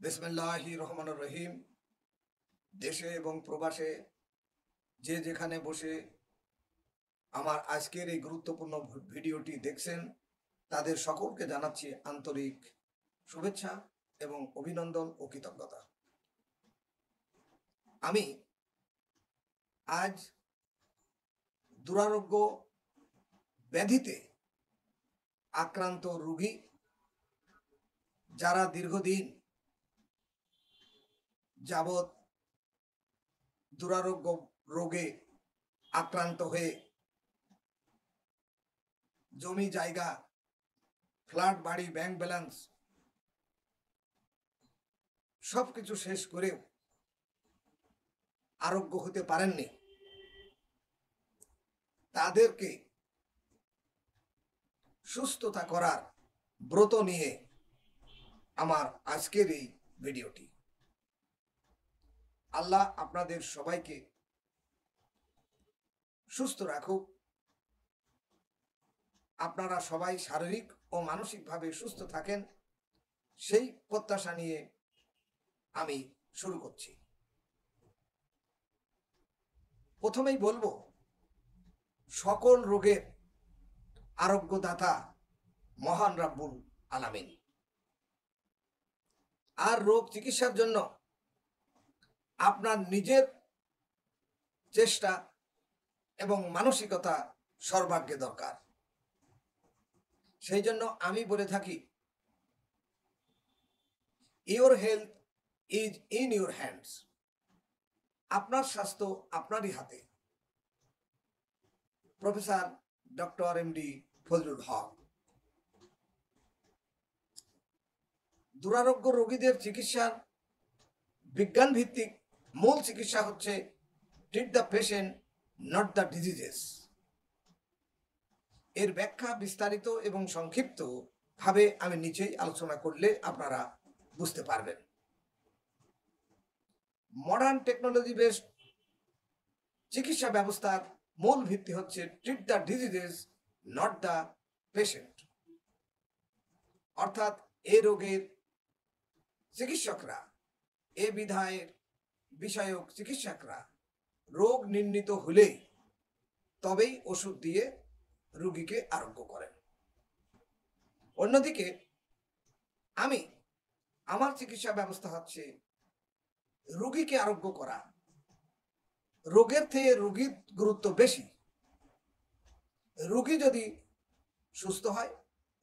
বিসমিল্লাহির রহমানির রহিম। দেশে এবং প্রবাসে যে যেখানে বসে আমার আজকের এই গুরুত্বপূর্ণ ভিডিওটি দেখছেন তাদের সকলকে জানাচ্ছি আন্তরিক শুভেচ্ছা এবং অভিনন্দন ও কৃতজ্ঞতা। আমি আজ দুরারোগ্য ব্যাধিতে আক্রান্ত রোগী যারা দীর্ঘদিন যাবৎ দুরারোগ্য রোগে আক্রান্ত হয়ে জমি জায়গা, ফ্ল্যাট, বাড়ি, ব্যাংক ব্যালেন্স সবকিছু শেষ করেও আরোগ্য হতে পারেননি, তাদেরকে সুস্থতা করার ব্রত নিয়ে আমার আজকের এই ভিডিওটি। আল্লাহ আপনাদের সবাইকে সুস্থ রাখুক, আপনারা সবাই শারীরিক ও মানসিকভাবে সুস্থ থাকেন, সেই প্রত্যাশা নিয়ে আমি শুরু করছি। প্রথমেই বলবো, সকল রোগের আরোগ্যদাতা মহান রাব্বুল আলামিন, আর রোগ চিকিৎসার জন্য আপনার নিজের চেষ্টা এবং মানসিকতা সর্বাগ্যে দরকার। সেই জন্য আমি বলে থাকি, your health is in your hands. আপনার স্বাস্থ্য আপনারই হাতে। প্রফেসর ডক্টর এমডি ফজলুল হক। দুরারোগ্য রোগীদের চিকিৎসার বিজ্ঞান ভিত্তিক মূল চিকিৎসা হচ্ছে treat the patient, not the diseases. এর ব্যাখ্যা বিস্তারিত এবং সংক্ষিপ্ত ভাবে আমি নিচেই আলোচনা করলে আপনারা বুঝতে পারবেন। মডার্ন টেকনোলজি বেসড চিকিৎসা ব্যবস্থার মূল ভিত্তি হচ্ছে treat the diseases, not the patient. অর্থাৎ এ রোগের চিকিৎসকরা, এ বিধায়ের বিষয়ক চিকিৎসকরা রোগ নির্ণীত হলেই তবেই ওষুধ দিয়ে রোগীকে আরোগ্য করেন। অন্যদিকে আমার চিকিৎসা ব্যবস্থা হচ্ছে রোগীকে আরোগ্য করা। রোগের থেকে রোগীর গুরুত্ব বেশি। রোগী যদি সুস্থ হয়,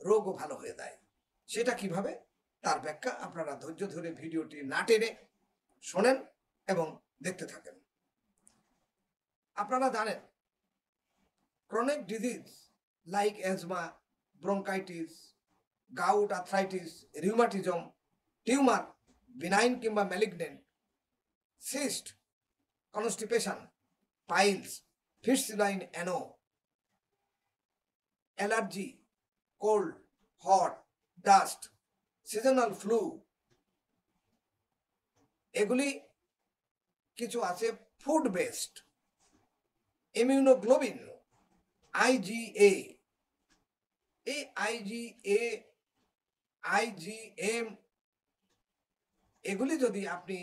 রোগও ভালো হয়ে যায়। সেটা কিভাবে, তার ব্যাখ্যা আপনারা ধৈর্য ধরে ভিডিওটি না টেনে শোনেন এবং দেখতে থাকেন। আপনারা জানেন, chronic disease like asthma, bronchitis, gout, arthritis, rheumatism, tumour, benign কিংবা malignant, cyst, constipation, piles, fistula in ano, allergy, cold, hot, dust, seasonal flu, এগুলি কিছু আছে ফুড বেসড। ইমিউনোগ্লোবিন, আইজিএ, এই আইজিএ, আইজিএম, এগুলি যদি আপনি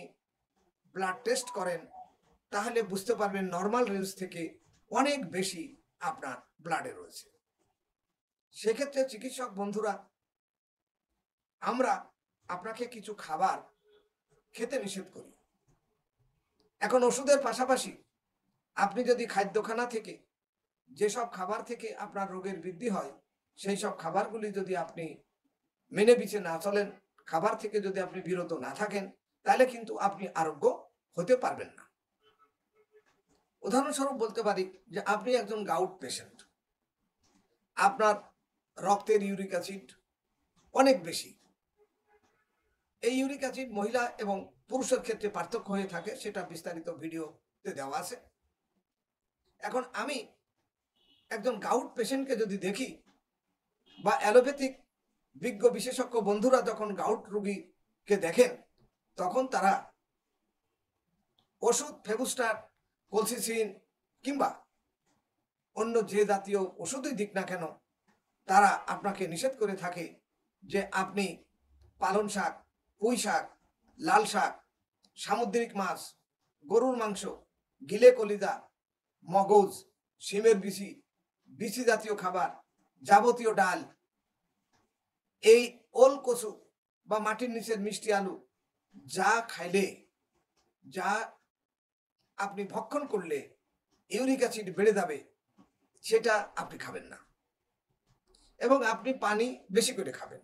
ব্লাড টেস্ট করেন তাহলে বুঝতে পারবেন নর্মাল রেঞ্জ থেকে অনেক বেশি আপনার ব্লাডে রয়েছে। সেক্ষেত্রে চিকিৎসক বন্ধুরা, আমরা আপনাকে কিছু খাবার খেতে নিষেধ করি। এখন ওষুধের পাশাপাশি আপনি যদি খাদ্যখানা থেকে যেসব খাবার থেকে আপনার রোগের বৃদ্ধি হয় সেই সব খাবারগুলি যদি আপনি মেনে বিছে না চলেন, খাবার থেকে যদি আপনি বিরত না থাকেন, তাহলে কিন্তু আপনি আরোগ্য হতে পারবেন না। উদাহরণস্বরূপ বলতে পারি যে আপনি একজন গাউট পেশেন্ট, আপনার রক্তের ইউরিক অ্যাসিড অনেক বেশি। এই ইউরিক অ্যাসিড মহিলা এবং পুরুষের ক্ষেত্রে পার্থক্য হয়ে থাকে, সেটা বিস্তারিত ভিডিওতে দেওয়া আছে। এখন আমি একজন গাউট পেশেন্টকে যদি দেখি, বা অ্যালোপ্যাথিক বিজ্ঞ বিশেষজ্ঞ বন্ধুরা যখন গাউট রোগীকে দেখেন, তখন তারা ওষুধ ফেবুস্টার, কোলসিসিন কিংবা অন্য যে জাতীয় ওষুধই দিক না কেন, তারা আপনাকে নিষেধ করে থাকে যে আপনি পালং শাক, পুঁই শাক, লাল শাক, সামুদ্রিক মাছ, গরুর মাংস, গিলে কলিজা, মগজ, শিমের বিচি, বিচি জাতীয় খাবার, যাবতীয় ডাল, এই ওল কচু বা মাটির নিচের মিষ্টি আলু, যা খাইলে, যা আপনি ভক্ষণ করলে ইউরিক অ্যাসিড বেড়ে যাবে, সেটা আপনি খাবেন না। এবং আপনি পানি বেশি করে খাবেন,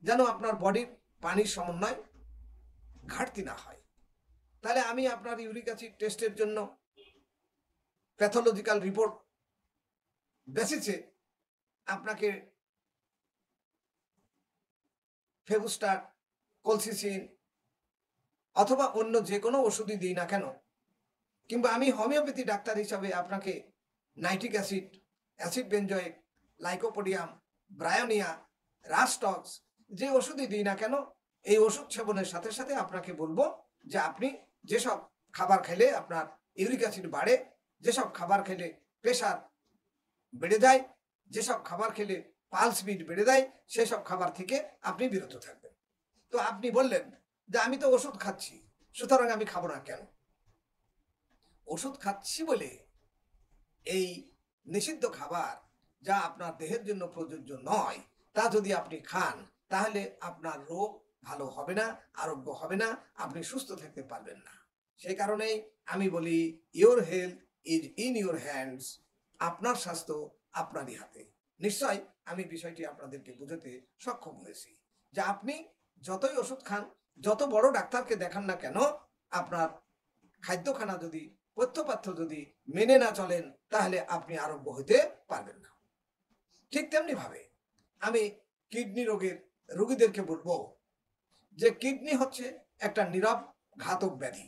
যেন আপনার বডির পানির সমন্বয় ঘাটতি না হয়। তাহলে আমি আপনার ইউরিক অ্যাসিড টেস্টের জন্য প্যাথোলজিক্যাল রিপোর্ট বেসিসে আপনাকে ফেবুস্টার, কলসিসিন অথবা অন্য যে কোনো ওষুধই দিই না কেন, কিংবা আমি হোমিওপ্যাথি ডাক্তার হিসাবে আপনাকে nitric acid, acid benzoic, lycopodium, bryonia, rhus tox যে ওষুধই দিই না কেন, এই ওষুধ সেবনের সাথে সাথে আপনাকে বলবো যে আপনি যেসব খাবার খেলে আপনার ইউরিক অ্যাসিড বাড়ে, যেসব খাবার খেলে প্রেশার বেড়ে যায়, যেসব খাবার খেলে পালস বিট বেড়ে যায়, সেসব খাবার থেকে আপনি বিরত থাকবেন। তো আপনি বললেন যে আমি তো ওষুধ খাচ্ছি, সুতরাং আমি খাবো না কেন? ওষুধ খাচ্ছি বলে এই নিষিদ্ধ খাবার, যা আপনার দেহের জন্য প্রযোজ্য নয়, তা যদি আপনি খান, তাহলে আপনার রোগ ভালো হবে না, আরোগ্য হবে না, আপনি সুস্থ থাকতে পারবেন না। সেই কারণেই আমি বলি, your health is in your hands. আপনার স্বাস্থ্য আপনারই হাতে। নিশ্চয় আমি বিষয়টি আপনাদেরকে বোঝাতে সক্ষম হয়েছি যে আপনি যতই ওষুধ খান, যত বড় ডাক্তারকে দেখান না কেন, আপনার খাদ্যখানা যদি, পথ্যপাথ্য যদি মেনে না চলেন, তাহলে আপনি আরোগ্য হতে পারবেন না। ঠিক তেমনি ভাবে আমি কিডনি রোগের রোগীদেরকে বলবো যে কিডনি হচ্ছে একটা নীরব ঘাতক ব্যাধি।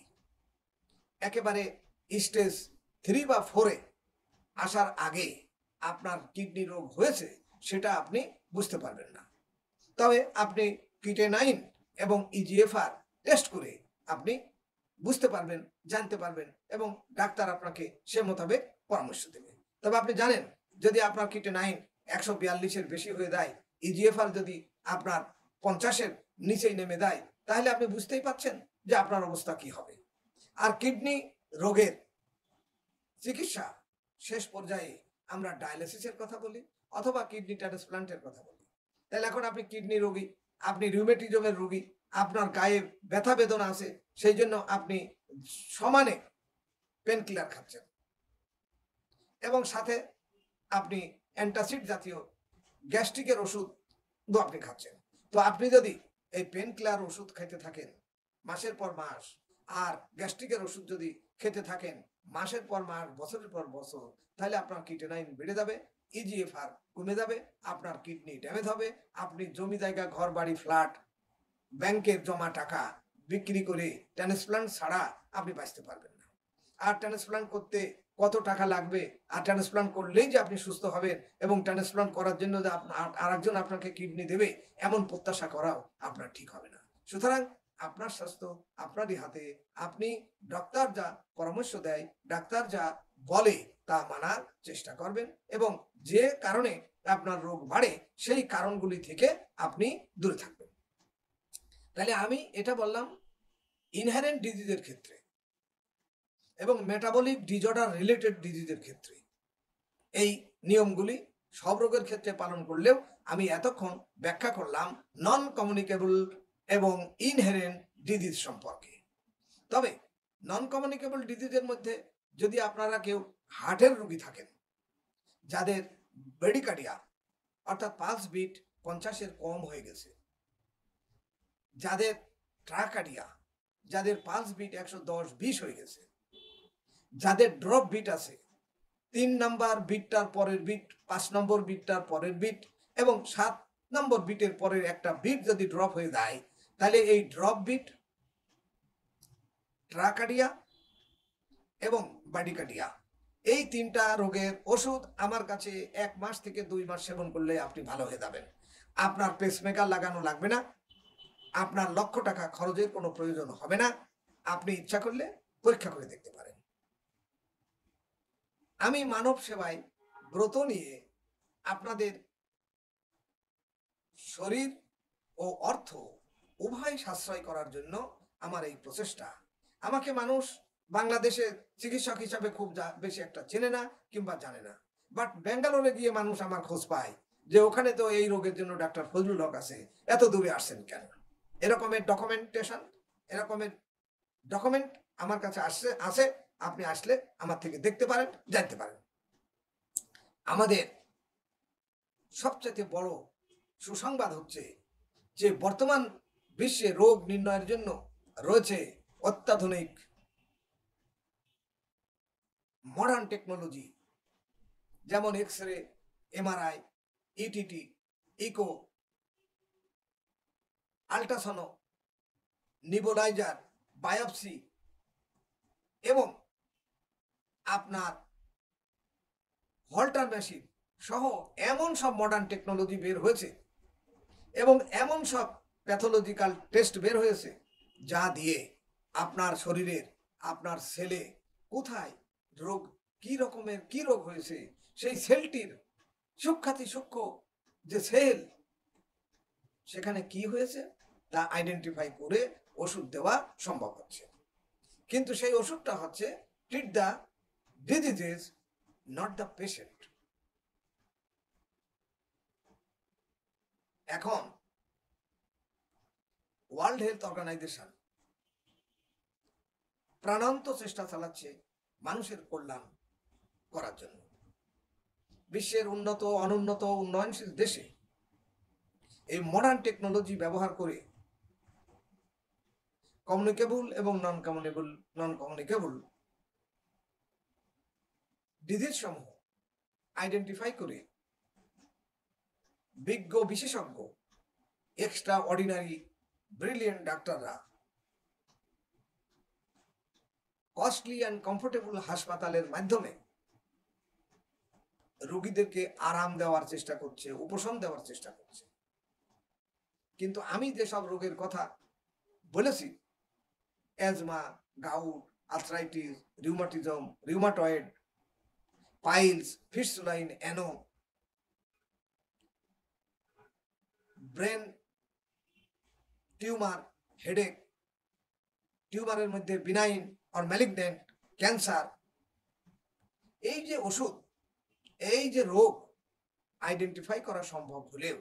একেবারে স্টেজ 3 বা 4-এ আসার আগে আপনার কিডনি রোগ হয়েছে সেটা আপনি বুঝতে পারবেন না। তবে আপনি কিটেনাইন এবং ইজিএফআর টেস্ট করে আপনি বুঝতে পারবেন, জানতে পারবেন, এবং ডাক্তার আপনাকে সে মোতাবেক পরামর্শ দেবে। তবে আপনি জানেন, যদি আপনার কিটেনাইন 142-এর বেশি হয়ে যায়, ইজিএফআর যদি আপনার 50-এর নিচেই নেমে দেয়, তাহলে আপনি বুঝতেই পারছেন যে আপনার অবস্থা কি হবে। আর কিডনি রোগের চিকিৎসা শেষ পর্যায়ে আমরা ডায়ালিসিসের কথা বলি অথবা কিডনি ট্রান্সপ্লান্টের কথা বলি। তাহলে এখন আপনি কিডনি রোগী, আপনি রিউমেটিজমের রোগী, আপনার গায়ে ব্যথা বেদনা আছে, সেই জন্য আপনি সমানে পেনকিলার খাচ্ছেন এবং সাথে আপনি অ্যান্টাসিড জাতীয় গ্যাস্ট্রিকের ওষুধও আপনি খাচ্ছেন। তো আপনি যদি এই পেনকিলার ওষুধ খেতে থাকেন মাসের পর মাস, আর গ্যাস্ট্রিকের ওষুধ যদি খেতে থাকেন মাসের পর মাস, বছরের পর বছর, তাহলে আপনার কিডনি বেড়ে যাবে, ইজিএফআর কমে যাবে, আপনার কিডনি ড্যামেজ হবে, আপনি জমি জায়গা, ঘর বাড়ি, ফ্ল্যাট, ব্যাংকের জমা টাকা বিক্রি করে ট্রান্সপ্লান্ট ছাড়া আপনি বাঁচতে পারবেন না। আর ট্রান্সপ্লান্ট করতে কত টাকা লাগবে, আর ট্রান্সপ্লান্ট করলেই যে আপনি সুস্থ হবেন এবং ট্রান্সপ্লান্ট করার জন্য যে আরেকজন আপনাকে কিডনি দেবে, এমন প্রত্যাশা করাও আপনার ঠিক হবে না। সুতরাং আপনার স্বাস্থ্য আপনারই হাতে। আপনি ডাক্তার যা পরামর্শ দেয়, ডাক্তার যা বলে, তা মানার চেষ্টা করবেন এবং যে কারণে আপনার রোগ বাড়ে সেই কারণগুলি থেকে আপনি দূরে থাকবেন। তাহলে আমি এটা বললাম ইনহেরেন্ট ডিজিজের ক্ষেত্রে এবং মেটাবলিক ডিজঅর্ডার রিলেটেড ডিজিজের ক্ষেত্রে এই নিয়মগুলি সব রোগের ক্ষেত্রে পালন করলেও আমি এতক্ষণ ব্যাখ্যা করলাম নন কমিউনিকেবল এবং ইনহেরেন্ট ডিজিজ সম্পর্কে। তবে নন কমিউনিকেবল ডিজিজের মধ্যে যদি আপনারা কেউ হার্টের রোগী থাকেন, যাদের ব্রেডিকার্ডিয়া অর্থাৎ পালস বিট 50-এর কম হয়ে গেছে, যাদের ট্রাকার্ডিয়া, যাদের পালস বিট 110-20 হয়ে গেছে, যাদের ড্রপ বিট আছে, 3 নম্বর বিটটার পরের বিট, 5 নম্বর বিটটার পরের বিট এবং 7 নম্বর বিটের পরের একটা বিট যদি ড্রপ হয়ে যায়, তাহলে এই ড্রপ বিট, ট্রাকার্ডিয়া এবং ব্রেডিকার্ডিয়া, এই 3টা রোগের ওষুধ আমার কাছে 1 মাস থেকে 2 মাস সেবন করলে আপনি ভালো হয়ে যাবেন। আপনার পেসমেকার লাগানো লাগবে না, আপনার লক্ষ টাকা খরচের কোনো প্রয়োজন হবে না। আপনি ইচ্ছা করলে পরীক্ষা করে দেখতে পারেন। আমি মানব সেবায় ব্রত নিয়ে আপনাদের শরীর ও অর্থ উভয় সাশ্রয় করার জন্য আমার এই প্রচেষ্টা। আমাকে মানুষ বাংলাদেশে চিকিৎসক হিসাবে খুব বেশি একটা চেনে না কিংবা জানে না, বাট ব্যাঙ্গালোরে গিয়ে মানুষ আমার খোঁজ পায় যে ওখানে তো এই রোগের জন্য ডাক্তার ফজলুল হক আছে, এত দূরে আসছেন কেন। এরকমের ডকুমেন্টেশন, এরকমের ডকুমেন্ট আমার কাছে আছে। আপনি আসলে আমার থেকে দেখতে পারেন, জানতে পারেন। আমাদের সবচেয়ে বড় সুসংবাদ হচ্ছে যে বর্তমান বিশ্বে রোগ নির্ণয়ের জন্য রয়েছে অত্যাধুনিক মডার্ন টেকনোলজি, যেমন X ray, MRI, ETT, echo, ultrasono, nebuliser, biopsy এবং আপনার হল্টার মেশিন সহ এমন সব মডার্ন টেকনোলজি বের হয়েছে এবং এমন সব প্যাথোলজিক্যাল টেস্ট বের হয়েছে যা দিয়ে আপনার শরীরের, আপনার সেলে কোথায় রোগ, কি রকমের কি রোগ হয়েছে, সেই সেলটির সূক্ষ্মাতি সূক্ষ্ম যে সেল, সেখানে কি হয়েছে তা আইডেন্টিফাই করে ওষুধ দেওয়া সম্ভব হচ্ছে। কিন্তু সেই ওষুধটা হচ্ছে treat the diseases, not the patient. এখন ওয়ার্ল্ড হেলথ অর্গানাইজেশন প্রাণান্ত চেষ্টা চালাচ্ছে মানুষের কল্যাণ করার জন্য। বিশ্বের উন্নত, অনুন্নত, উন্নয়নশীল দেশে এই মডার্ন টেকনোলজি ব্যবহার করে কমিউনিকেবল এবং নন কমিউনিকেবল ডিজিজ সমূহ আইডেন্টিফাই করে বিজ্ঞ বিশেষজ্ঞ, এক্সট্রা অর্ডিনারি ব্রিলিয়েন্ট ডাক্তাররা কস্টলি অ্যান্ড কমফোর্টেবল হাসপাতালের মাধ্যমে রোগীদেরকে আরাম দেওয়ার চেষ্টা করছে, উপশম দেওয়ার চেষ্টা করছে। কিন্তু আমি যেসব রোগের কথা বলেছি, asthma, gout, arthritis, rheumatism, rheumatoid, piles, fistula in, ano, brain tumour, headache, টিউমারের মধ্যে বিনাইন আর ম্যালিগন্যান্ট, ক্যান্সার, এই যে ওষুধ, এই যে রোগ আইডেন্টিফাই করা সম্ভব হলেও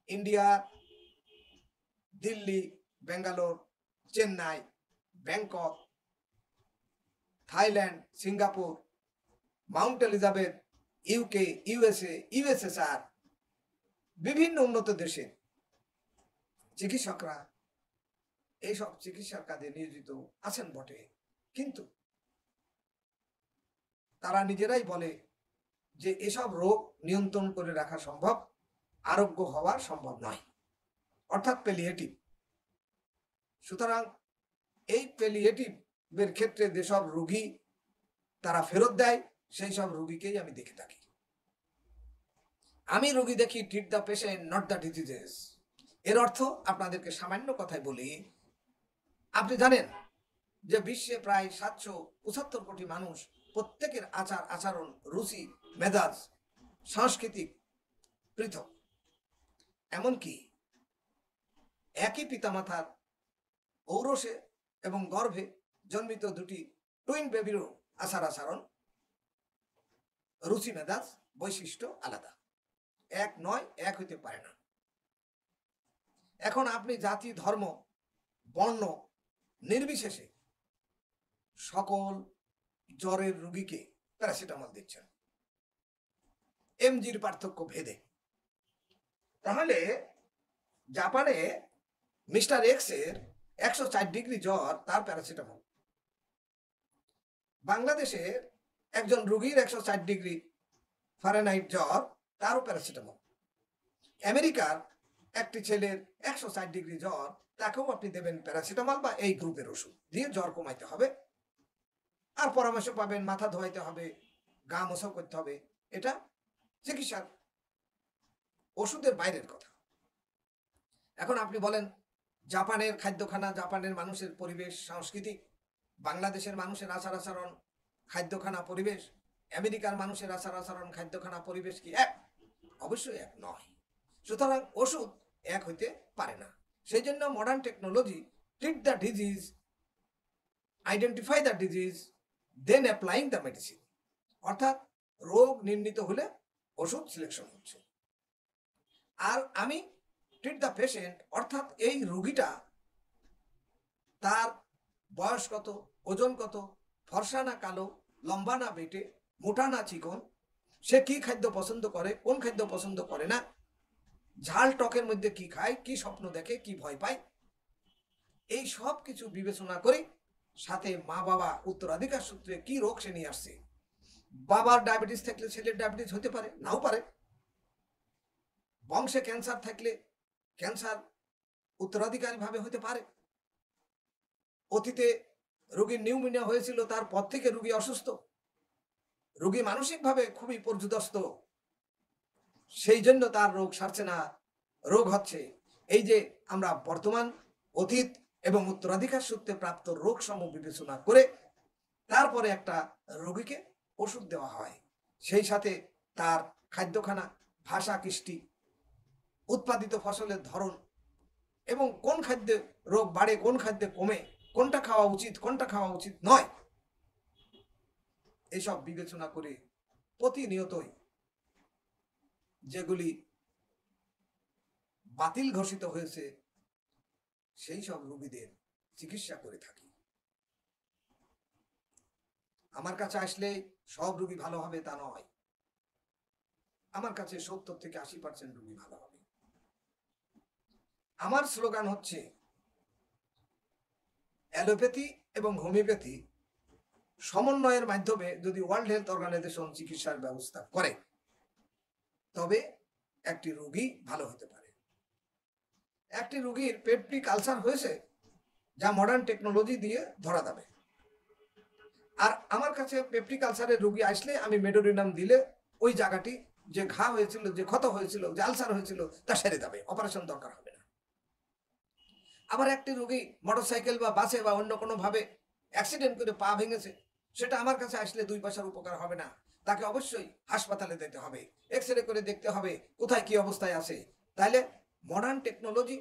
India, Delhi, Bangalore, Chennai, Bangkok, Thailand, Singapore, Mount Elizabeth, UK, USA, USSR, বিভিন্ন উন্নত দেশে চিকিৎসকরা এইসব চিকিৎসার কাজে নিয়োজিত আছেন বটে, কিন্তু তারা নিজেরাই বলে যে এসব রোগ নিয়ন্ত্রণ করে রাখা সম্ভব, আরোগ্য হওয়া সম্ভব নয়, অর্থাৎ প্যালিয়েটিভ। সুতরাং এই প্যালিয়েটিভের ক্ষেত্রে যেসব রোগী তারা ফেরত দেয়, সেই সব রোগীকেই আমি দেখে থাকি। আমি রোগী দেখি treat the patient, not the diseases. এর অর্থ আপনাদেরকে সামান্য কথায় বলি, আপনি জানেন যে বিশ্বে প্রায় 775 কোটি মানুষ, প্রত্যেকের আচার আচরণ, রুচি, মেজাজ, সাংস্কৃতিক পৃথক। এমনকি একই পিতামাতার ঔরসে এবং গর্ভে জন্মিত দুটি টুইন বেবিরও আচার আচরণ, রুচি, মেজাজ, বৈশিষ্ট্য আলাদা, এক নয়, এক হইতে পারে না। এখন আপনি জাতি, ধর্ম, বর্ণ নির্বিশেষে সকল জ্বরের রোগীকে প্যারাসিটামল দিচ্ছেন, এমজির পার্থক্য ভেদে। তাহলে জাপানে মিস্টার এক্স এর 104 ডিগ্রি জ্বর, তার প্যারাসিটামল। বাংলাদেশে একজন রোগীর 104 ডিগ্রি ফারেনহাইট জ্বর, তারও প্যারাসিটামল। আমেরিকার একটি ছেলের 104 ডিগ্রি জ্বর, তাকেও আপনি দেবেন প্যারাসিটামল বা এই গ্রুপের ওষুধ দিয়ে জ্বর কমাইতে হবে, আর পরামর্শ পাবেন মাথা ধোয়াইতে হবে, গা মোছা করতে হবে। এটা চিকিৎসার ওষুধের বাইরের কথা। এখন আপনি বলেন জাপানের খাদ্যখানা, জাপানের মানুষের পরিবেশ, সংস্কৃতি, বাংলাদেশের মানুষের আচার আচরণ, খাদ্যখানা, পরিবেশ, আমেরিকার মানুষের আচার আচরণ, খাদ্যখানা, পরিবেশ কি এক? অবশ্যই এক নয়। সুতরাং ওষুধ এক হইতে পারে না। সেই জন্য modern technology treat the disease, identify the disease, then applying the medicine. অর্থাৎ রোগ নির্ণীত হলে ওষুধ সিলেকশন হচ্ছে। আর আমি ট্রিট দ্য পেশেন্ট, অর্থাৎ এই রোগীটা তার বয়স কত, ওজন কত, ফর্সা না কালো, লম্বা না বেটে, মোটা না চিকন, সে কি খাদ্য পছন্দ করে, কোন খাদ্য পছন্দ করে না, ঝাল টকের মধ্যে কি খায়, কি স্বপ্ন দেখে, কি ভয় পায়, এই সব কিছু বিবেচনা করে, সাথে মা বাবা উত্তরাধিকার সূত্রে কি রোগ সে নিয়ে আসছে। বাবার ডায়াবেটিস থাকলে ছেলের ডায়াবেটিস হতে পারে, নাও পারে। বংশে ক্যান্সার থাকলে ক্যান্সার উত্তরাধিকারী ভাবে হতে পারে। অতীতে রোগীর নিউমোনিয়া হয়েছিল, তারপর থেকে রোগী অসুস্থ, রোগী মানসিকভাবে খুবই পর্যুদস্ত, সেই জন্য তার রোগ সারছে না, রোগ হচ্ছে। এই যে আমরা বর্তমান, অতীত এবং উত্তরাধিকার সূত্রে প্রাপ্ত রোগ সমূহ বিবেচনা করে তারপরে একটা রোগীকে ওষুধ দেওয়া হয়। সেই সাথে তার খাদ্যখানা, ভাষা, কৃষ্টি, উৎপাদিত ফসলের ধরন এবং কোন খাদ্যে রোগ বাড়ে, কোন খাদ্যে কমে, কোনটা খাওয়া উচিত, কোনটা খাওয়া উচিত নয়, এসব বিবেচনা করে প্রতিনিয়তই যেগুলি বাতিল ঘোষিত হয়েছে সেই সব রোগীদের চিকিৎসা করে থাকি। আমার কাছে আসলে সব রোগী ভালো হবে তা নয়, আমার কাছে 70 থেকে 80% রোগী ভালো হবে। আমার স্লোগান হচ্ছে অ্যালোপ্যাথি এবং হোমিওপ্যাথি সমন্বয়ের মাধ্যমে যদি ওয়ার্ল্ড হেলথ অর্গানাইজেশন চিকিৎসার ব্যবস্থা করে তবে একটি রোগী ভালো হতে পারে। একটি রোগীর পেপটিক আলসার হয়েছে, যা মডার্ন টেকনোলজি দিয়ে ধরা যাবে। আর আমার কাছে পেপটিক আলসারের রোগী আসলে আমি মেডোরিনাম দিলে ওই জায়গাটি যে ঘা হয়েছিল, যে ক্ষত হয়েছিল, যে আলসার হয়েছিল তা সেরে যাবে, অপারেশন দরকার হবে না। আবার একটি রোগী মোটরসাইকেল বা বাসে বা অন্য কোনো ভাবে অ্যাক্সিডেন্ট করে পা ভেঙেছে, সেটা আমার কাছে আসলে 2 পয়সার উপকার হবে না, তাকে অবশ্যই হাসপাতালে যেতে হবে, এক্সরে করে দেখতে হবে কোথায় কি অবস্থায় আছে। তাহলে মডার্ন টেকনোলজি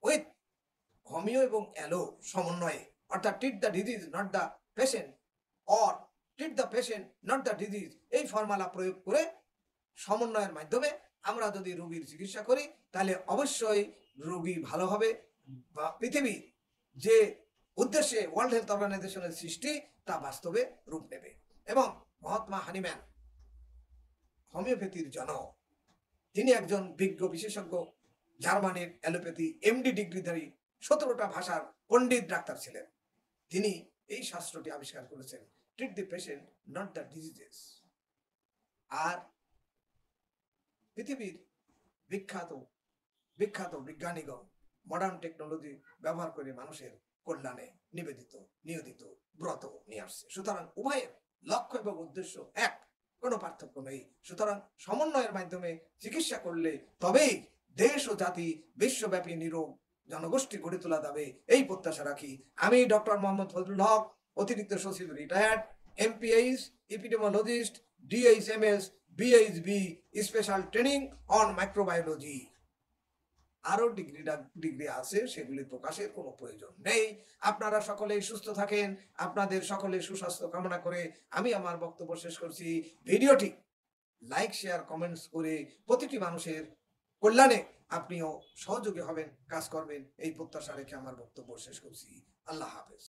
উইথ হোমিও এবং অ্যালো সমন্বয়ে, অর্থাৎ treat the disease not the patient, or treat the patient not the disease, এই ফর্মুলা প্রয়োগ করে সমন্বয়ের মাধ্যমে আমরা যদি রোগীর চিকিৎসা করি তাহলে অবশ্যই রোগী ভালো হবে, বা পৃথিবী যে উদ্দেশ্যে ওয়ার্ল্ড হেলথ অর্গানাইজেশনের সৃষ্টি তা বাস্তবে রূপ নেবে। এবং মহাত্মা হানিম্যান, হোমিওপ্যাথির জনক, তিনি একজন বিজ্ঞ বিশেষজ্ঞ, জার্মানির অ্যালোপ্যাথি এমডি ডিগ্রিধারী 17টা ভাষার পণ্ডিত ডাক্তার ছিলেন। তিনি এই শাস্ত্রটি আবিষ্কার করেছেন, treat the patient not the diseases. আর পৃথিবীর বিখ্যাত বিখ্যাত বিজ্ঞানীগণ মডার্ন টেকনোলজি ব্যবহার করে মানুষের কল্যাণে নিয়োজিত ব্রত নিয়ে আসছে। সুতরাং উভয়ের লক্ষ্য এবং উদ্দেশ্য এক, কোনো পার্থক্য নেই। সুতরাং সমন্বয়ের মাধ্যমে চিকিৎসা করলে তবেই দেশ ও জাতি বিশ্বব্যাপী নিরোগ জনগোষ্ঠী গড়ে তোলা যাবে, এই প্রত্যাশা রাখি। আমি ডক্টর মোহাম্মদ ফজলুল হক, অতিরিক্ত সচিব, retired, MPH, epidemiologist, DHMS, BHB, special training on microbiology. আরো ডিগ্রি আছে, সেগুলি প্রকাশের কোনো প্রয়োজন নেই। আপনারা সকলেই সুস্থ থাকেন, আপনাদের সকলে সুস্বাস্থ্য কামনা করে আমি আমার বক্তব্য শেষ করছি। ভিডিওটি লাইক, শেয়ার, কমেন্টস করে প্রতিটি মানুষের কল্যাণে আপনিও সহযোগী হবেন, কাজ করবেন, এই প্রত্যাশা রেখে আমার বক্তব্য শেষ করছি। আল্লাহ হাফেজ।